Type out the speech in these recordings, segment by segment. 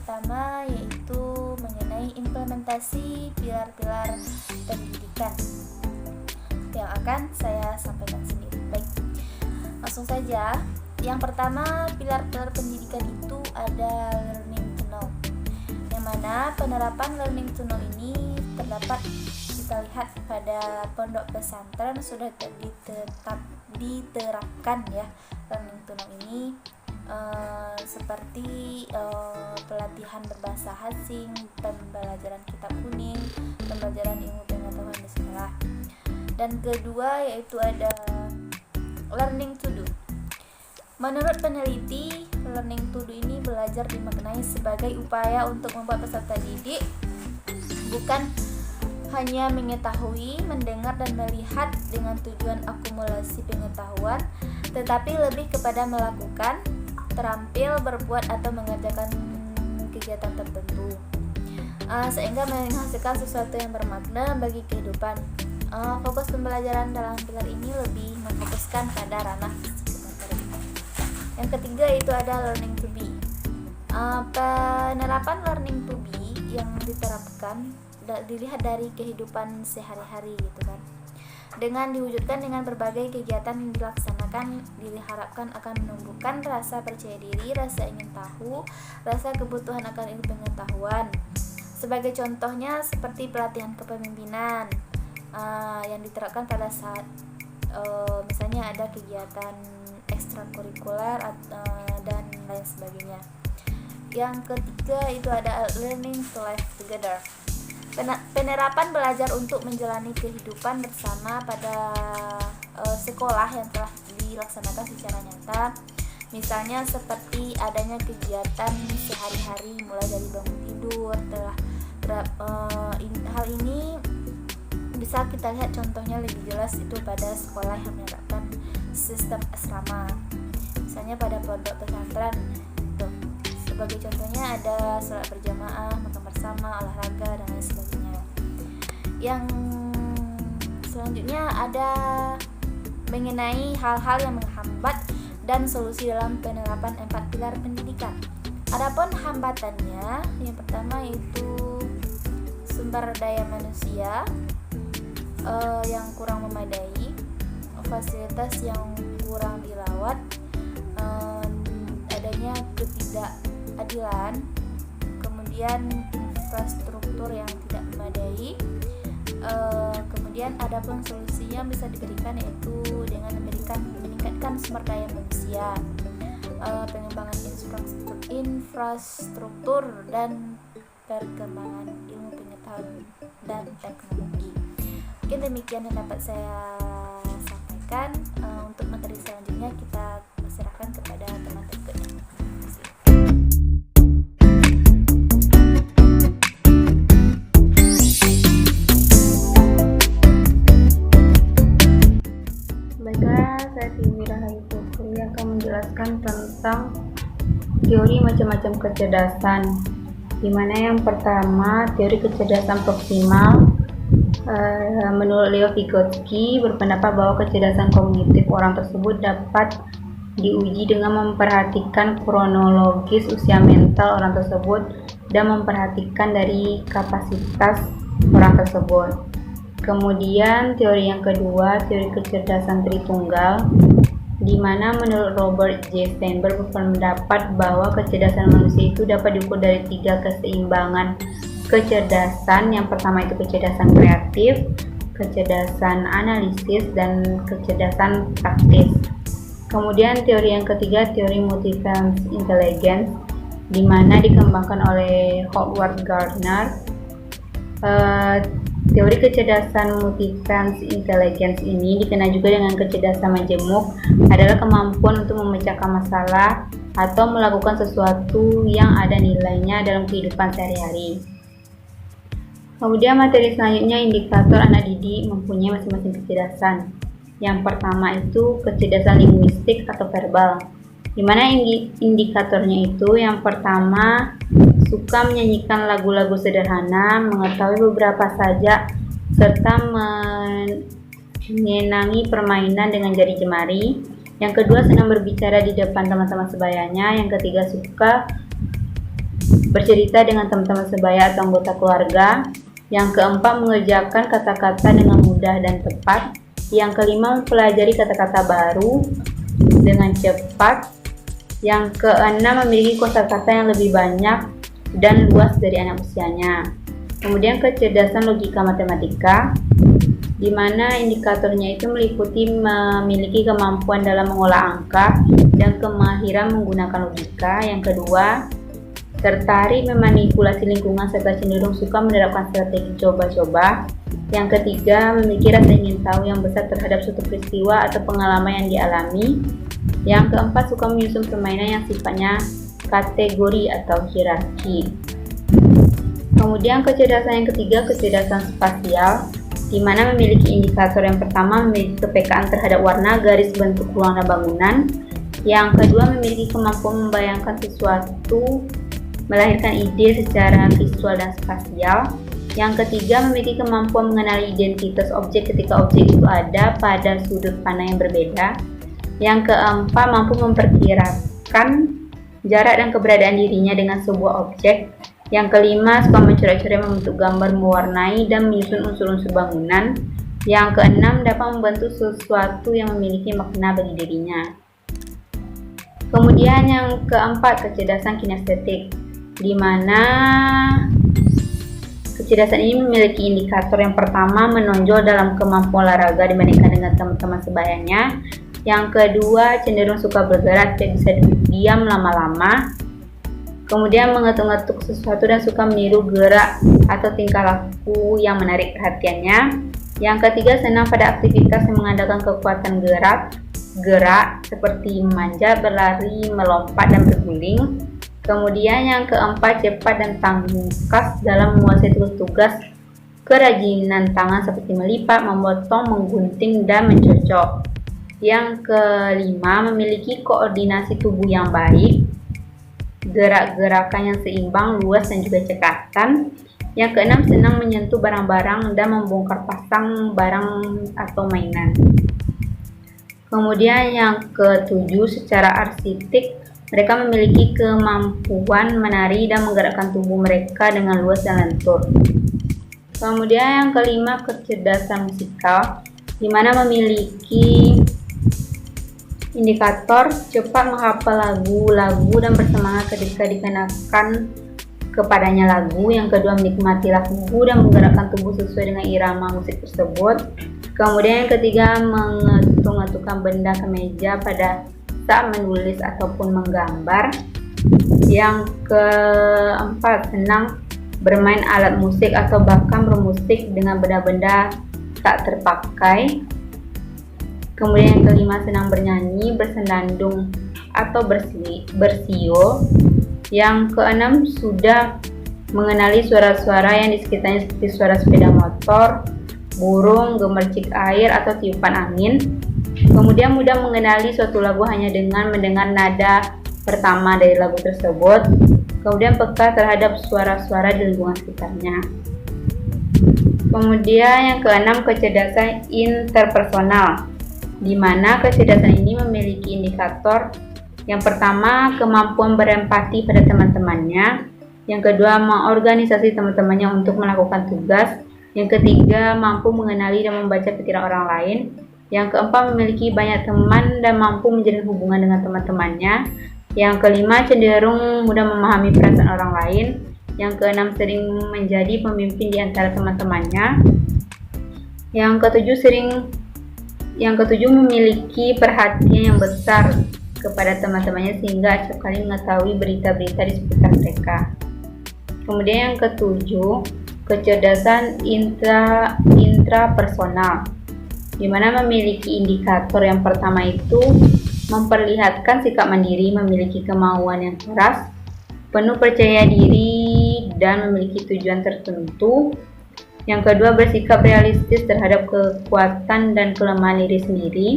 pertama yaitu mengenai implementasi pilar-pilar pendidikan yang akan saya sampaikan sendiri. Baik, langsung saja. Yang pertama, pilar-pilar pendidikan itu ada learning to know, yang mana penerapan learning to know ini terdapat kita lihat pada pondok pesantren sudah diterapkan ya learning to know ini, seperti pelatihan berbahasa asing, pembelajaran kitab kuning, pembelajaran ilmu pengetahuan di sekolah. Dan kedua yaitu ada learning to do. Menurut peneliti, learning to do ini belajar dimaknai sebagai upaya untuk membuat peserta didik bukan hanya mengetahui, mendengar dan melihat dengan tujuan akumulasi pengetahuan, tetapi lebih kepada melakukan, terampil, berbuat atau mengerjakan kegiatan tertentu, sehingga menghasilkan sesuatu yang bermakna bagi kehidupan. Fokus pembelajaran dalam pilar ini lebih memfokuskan pada ranah psikomotorik. Yang ketiga itu ada learning to be. Penerapan learning to be yang diterapkan dilihat dari kehidupan sehari-hari gitu kan. Dengan diwujudkan dengan berbagai kegiatan yang dilaksanakan, diharapkan akan menumbuhkan rasa percaya diri, rasa ingin tahu, rasa kebutuhan akan ilmu pengetahuan. Sebagai contohnya seperti pelatihan kepemimpinan yang diterapkan pada saat misalnya ada kegiatan ekstrakurikuler dan lain sebagainya. Yang ketiga itu ada learning to live together. Penerapan belajar untuk menjalani kehidupan bersama pada sekolah yang telah dilaksanakan secara nyata, misalnya seperti adanya kegiatan sehari-hari mulai dari bangun tidur. Hal ini bisa kita lihat contohnya lebih jelas itu pada sekolah yang menerapkan sistem asrama, misalnya pada pondok pesantren. Sebagai contohnya ada sholat berjamaah, makan bersama, olahraga dan lain sebagainya. Yang selanjutnya ada mengenai hal-hal yang menghambat dan solusi dalam penerapan 4 pilar pendidikan. Adapun hambatannya, yang pertama itu sumber daya manusia yang kurang memadai, fasilitas yang kurang dirawat, adanya ketidakadilan, kemudian infrastruktur yang tidak memadai. Kemudian ada pun solusi yang bisa diberikan yaitu dengan meningkatkan sumber daya manusia, pengembangan infrastruktur dan perkembangan ilmu pengetahuan dan teknologi. Mungkin demikian yang dapat saya sampaikan. Untuk materi selanjutnya kita serahkan kepada teman berikutnya. Baiklah, saya Tiwi Rahayu Putri akan menjelaskan tentang teori macam-macam kecerdasan, di mana yang pertama teori kecerdasan proksimal. Menurut Leo Vygotsky berpendapat bahwa kecerdasan kognitif orang tersebut dapat diuji dengan memperhatikan kronologis usia mental orang tersebut dan memperhatikan dari kapasitas orang tersebut. Kemudian teori yang kedua, teori kecerdasan Tritunggal, di mana menurut Robert J. Sternberg berpendapat bahwa kecerdasan manusia itu dapat diukur dari 3 keseimbangan kecerdasan. Yang pertama itu kecerdasan kreatif, kecerdasan analisis, dan kecerdasan taktis. Kemudian teori yang ketiga, teori multivalence intelligence, di mana dikembangkan oleh Howard Gardner. Teori kecerdasan multivalence intelligence ini dikenal juga dengan kecerdasan majemuk, adalah kemampuan untuk memecahkan masalah atau melakukan sesuatu yang ada nilainya dalam kehidupan sehari-hari. Kemudian materi selanjutnya, indikator anak didik mempunyai masing-masing kecerdasan. Yang pertama itu kecerdasan linguistik atau verbal, di mana indikatornya itu yang pertama suka menyanyikan lagu-lagu sederhana, mengetahui beberapa sajak, serta menyenangi permainan dengan jari jemari. Yang kedua senang berbicara di depan teman-teman sebayanya. Yang ketiga suka bercerita dengan teman-teman sebaya atau anggota keluarga. Yang keempat, mengerjakan kata-kata dengan mudah dan tepat. Yang kelima, mempelajari kata-kata baru dengan cepat. Yang keenam, memiliki kosakata yang lebih banyak dan luas dari anak usianya. Kemudian kecerdasan logika matematika, di mana indikatornya itu meliputi memiliki kemampuan dalam mengolah angka dan kemahiran menggunakan logika. Yang kedua, tertarik memanipulasi lingkungan serta cenderung suka menerapkan strategi coba-coba. Yang ketiga, memiliki rasa ingin tahu yang besar terhadap suatu peristiwa atau pengalaman yang dialami. Yang keempat, suka menyusun permainan yang sifatnya kategori atau hierarki. Kemudian kecerdasan yang ketiga, kecerdasan spasial, di mana memiliki indikator yang pertama memiliki kepekaan terhadap warna, garis, bentuk ruang dan bangunan. Yang kedua, memiliki kemampuan membayangkan sesuatu, melahirkan ide secara visual dan spasial. Yang ketiga, memiliki kemampuan mengenali identitas objek ketika objek itu ada pada sudut pandang yang berbeda. Yang keempat, mampu memperkirakan jarak dan keberadaan dirinya dengan sebuah objek. Yang kelima, suka mencoret-coret, membentuk gambar, mewarnai, dan menyusun unsur-unsur bangunan. Yang keenam, dapat membentuk sesuatu yang memiliki makna bagi dirinya. Kemudian yang keempat, kecerdasan kinestetik, di mana kecerdasan ini memiliki indikator yang pertama, menonjol dalam kemampuan olahraga dibandingkan dengan teman-teman sebayanya. Yang kedua, cenderung suka bergerak, tidak bisa diam lama-lama. Kemudian mengetuk-ngetuk sesuatu dan suka meniru gerak atau tingkah laku yang menarik perhatiannya. Yang ketiga, senang pada aktivitas yang mengandalkan kekuatan gerak seperti memanjat, berlari, melompat, dan berguling. Kemudian yang keempat, cepat dan tangkas dalam menguasai tugas-tugas kerajinan tangan seperti melipat, memotong, menggunting, dan mencocok. Yang kelima, memiliki koordinasi tubuh yang baik, gerak-gerakan yang seimbang, luas, dan juga cekatan. Yang keenam, senang menyentuh barang-barang dan membongkar pasang barang atau mainan. Kemudian yang ketujuh, secara arsitek, mereka memiliki kemampuan menari dan menggerakkan tubuh mereka dengan luas dan lentur. Kemudian yang kelima, kecerdasan musikal, di mana memiliki indikator cepat menghafal lagu-lagu dan bersemangat ketika dikenakan kepadanya lagu. Yang kedua, menikmati lagu dan menggerakkan tubuh sesuai dengan irama musik tersebut. Kemudian yang ketiga, mengetuk-ngetukkan benda ke meja pada saat menulis ataupun menggambar. Yang keempat, senang bermain alat musik atau bahkan bermusik dengan benda-benda tak terpakai. Kemudian yang kelima, senang bernyanyi, bersendandung atau bersio. Yang keenam, sudah mengenali suara-suara yang di sekitarnya seperti suara sepeda motor, burung, gemercik air, atau tiupan angin. Kemudian mudah mengenali suatu lagu hanya dengan mendengar nada pertama dari lagu tersebut. Kemudian peka terhadap suara-suara di lingkungan sekitarnya. Kemudian yang keenam, kecerdasan interpersonal, di mana kecerdasan ini memiliki indikator yang pertama, kemampuan berempati pada teman-temannya. Yang kedua, mengorganisasi teman-temannya untuk melakukan tugas. Yang ketiga, mampu mengenali dan membaca pikiran orang lain. Yang keempat, memiliki banyak teman dan mampu menjalin hubungan dengan teman-temannya. Yang kelima, cenderung mudah memahami perasaan orang lain. Yang keenam, sering menjadi pemimpin di antara teman-temannya. Yang ketujuh, memiliki perhatian yang besar kepada teman-temannya sehingga acap kali mengetahui berita-berita di sekitar mereka. Kemudian yang ketujuh, kecerdasan intrapersonal, di mana memiliki indikator yang pertama itu memperlihatkan sikap mandiri, memiliki kemauan yang keras, penuh percaya diri, dan memiliki tujuan tertentu. Yang kedua, bersikap realistis terhadap kekuatan dan kelemahan diri sendiri.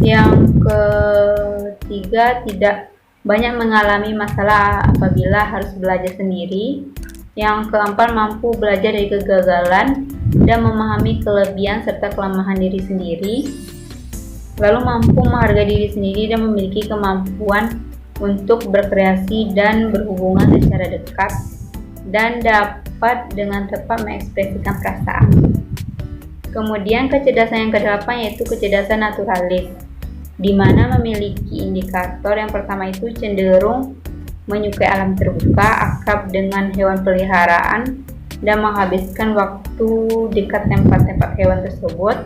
Yang ketiga, tidak banyak mengalami masalah apabila harus belajar sendiri. Yang keempat, mampu belajar dari kegagalan dan memahami kelebihan serta kelemahan diri sendiri. Lalu mampu menghargai diri sendiri dan memiliki kemampuan untuk berkreasi dan berhubungan secara dekat, dan dapat dengan tepat mengekspresikan perasaan. Kemudian kecerdasan yang kedelapan yaitu kecerdasan naturalis, di mana memiliki indikator yang pertama itu cenderung menyukai alam terbuka, akrab dengan hewan peliharaan, dan menghabiskan waktu dekat tempat-tempat hewan tersebut.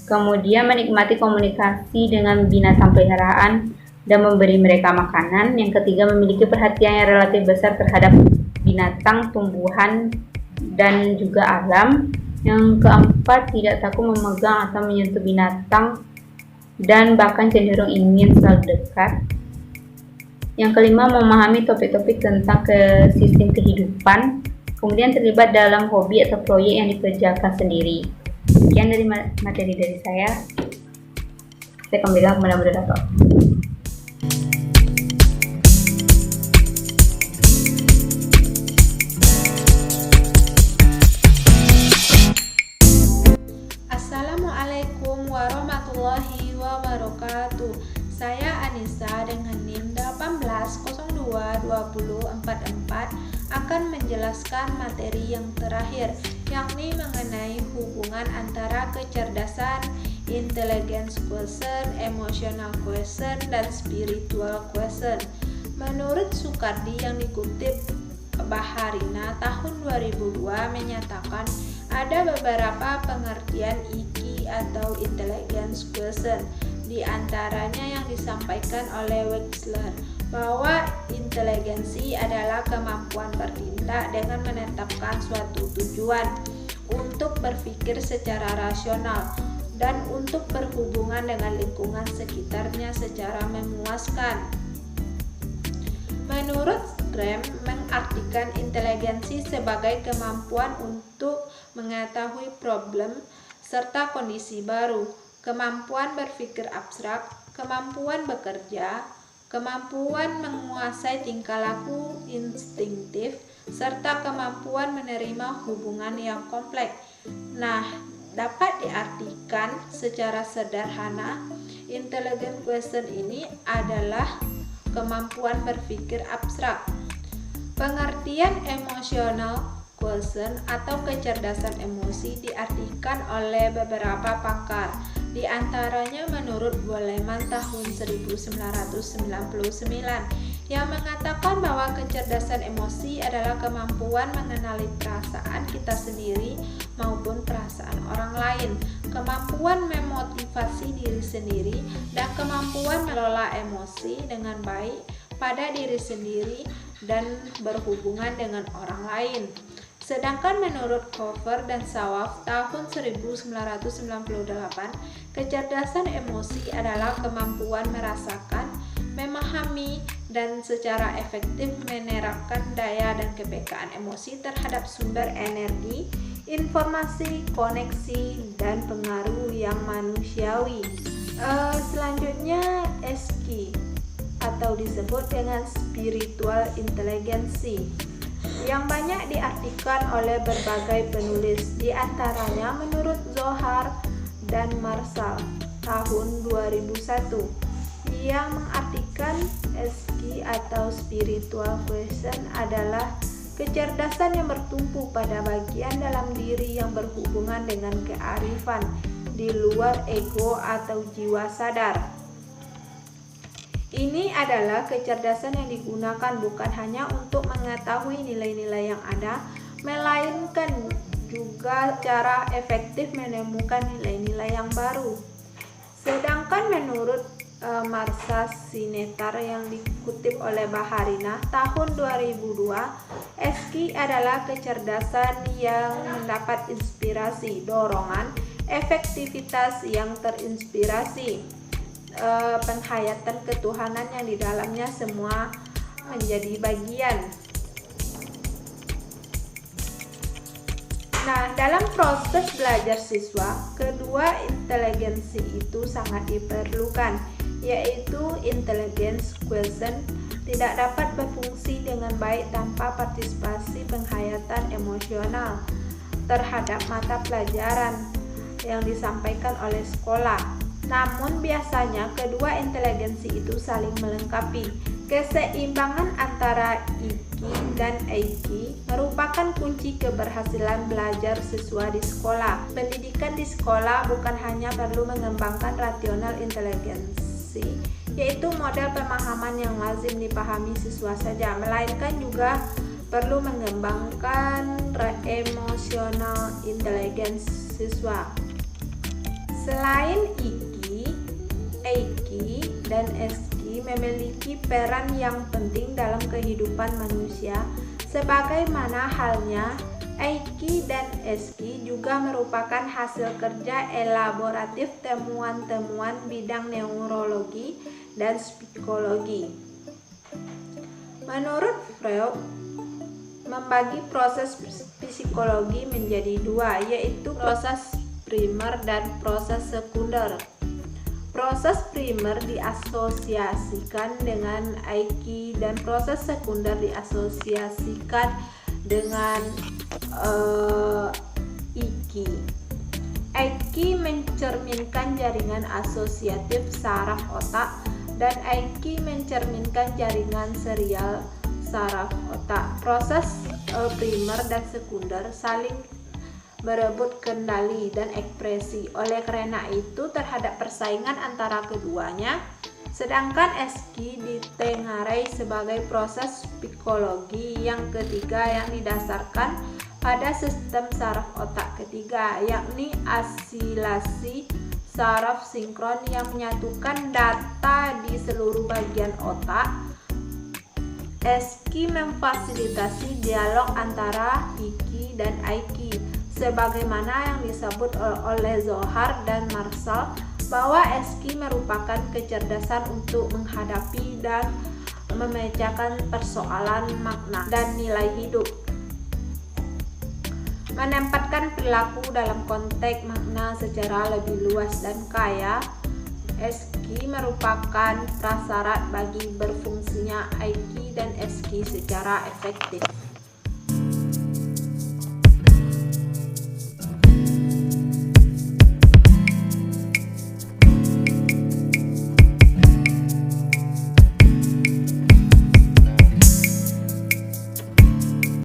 Kemudian menikmati komunikasi dengan binatang peliharaan dan memberi mereka makanan. Yang ketiga, memiliki perhatian yang relatif besar terhadap binatang, tumbuhan, dan juga alam. Yang keempat, tidak takut memegang atau menyentuh binatang dan bahkan cenderung ingin selalu dekat. Yang kelima, memahami topik-topik tentang sistem kehidupan, kemudian terlibat dalam hobi atau proyek yang dikerjakan sendiri. Sekian dari materi dari saya. Saya kembalikan kepada moderator. Assalamualaikum warahmatullahi wabarakatuh. Saya Anissa dengan NIM 18022044 akan menjelaskan materi yang terakhir, yakni mengenai hubungan antara kecerdasan, intelligence quotient, emotional quotient, dan spiritual quotient. Menurut Sukardi yang dikutip Baharina tahun 2002 menyatakan ada beberapa pengertian IQ atau intelligence quotient. Di antaranya yang disampaikan oleh Wechsler, bahwa inteligensi adalah kemampuan bertindak dengan menetapkan suatu tujuan, untuk berpikir secara rasional, dan untuk berhubungan dengan lingkungan sekitarnya secara memuaskan. Menurut Graham, mengartikan inteligensi sebagai kemampuan untuk mengetahui problem serta kondisi baru, kemampuan berpikir abstrak, kemampuan bekerja, kemampuan menguasai tingkah laku instinktif, serta kemampuan menerima hubungan yang kompleks. Nah, dapat diartikan secara sederhana, intelligent quotient ini adalah kemampuan berpikir abstrak. Pengertian emotional quotient atau kecerdasan emosi diartikan oleh beberapa pakar. Di antaranya menurut Goleman tahun 1999 yang mengatakan bahwa kecerdasan emosi adalah kemampuan mengenali perasaan kita sendiri maupun perasaan orang lain, kemampuan memotivasi diri sendiri, dan kemampuan mengelola emosi dengan baik pada diri sendiri dan berhubungan dengan orang lain. Sedangkan menurut Cover dan Sawaf tahun 1998, kecerdasan emosi adalah kemampuan merasakan, memahami, dan secara efektif menerapkan daya dan kepekaan emosi terhadap sumber energi, informasi, koneksi, dan pengaruh yang manusiawi. Selanjutnya SQ atau disebut dengan spiritual intelligency, yang banyak diartikan oleh berbagai penulis, di antaranya menurut Zohar dan Marshall tahun 2001, yang mengartikan SQ atau spiritual quotient adalah kecerdasan yang bertumpu pada bagian dalam diri yang berhubungan dengan kearifan di luar ego atau jiwa sadar. Ini adalah kecerdasan yang digunakan bukan hanya untuk mengetahui nilai-nilai yang ada, melainkan juga cara efektif menemukan nilai-nilai yang baru. Sedangkan menurut Marsha Sinetar yang dikutip oleh Baharina tahun 2002, SQ adalah kecerdasan yang mendapat inspirasi, dorongan, efektivitas yang terinspirasi, penghayatan ketuhanan yang di dalamnya semua menjadi bagian. Nah, dalam proses belajar siswa, kedua inteligensi itu sangat diperlukan, yaitu intelligence quotient tidak dapat berfungsi dengan baik tanpa partisipasi penghayatan emosional terhadap mata pelajaran yang disampaikan oleh sekolah. Namun biasanya kedua inteligensi itu saling melengkapi, Keseimbangan antara IKI dan EIKI merupakan kunci keberhasilan belajar siswa di sekolah. Pendidikan di sekolah bukan hanya perlu mengembangkan rasional inteligensi, yaitu model pemahaman yang lazim dipahami siswa saja, melainkan juga perlu mengembangkan emosional intelligence siswa. Selain IKI, EIKI, dan SKI memiliki peran yang penting dalam kehidupan manusia, sebagaimana halnya EIKI dan SKI juga merupakan hasil kerja elaboratif temuan-temuan bidang neurologi dan psikologi. Menurut Freud, membagi proses psikologi menjadi dua, yaitu proses primer dan proses sekunder. Proses primer diasosiasikan dengan EIKI dan proses sekunder diasosiasikan dengan IKI. EIKI mencerminkan jaringan asosiatif saraf otak dan EIKI mencerminkan jaringan serial saraf otak. Proses primer dan sekunder saling berebut kendali dan ekspresi. Oleh karena itu, terhadap persaingan antara keduanya, sedangkan SKI ditengarai sebagai proses psikologi yang ketiga yang didasarkan pada sistem saraf otak ketiga, yakni asilasi saraf sinkron yang menyatukan data di seluruh bagian otak. SKI memfasilitasi dialog antara IKI dan EIKI, sebagaimana yang disebut oleh Zohar dan Marshall bahwa SKI merupakan kecerdasan untuk menghadapi dan memecahkan persoalan makna dan nilai hidup. Menempatkan perilaku dalam konteks makna secara lebih luas dan kaya, SKI merupakan prasyarat bagi berfungsinya EIKI dan SKI secara efektif.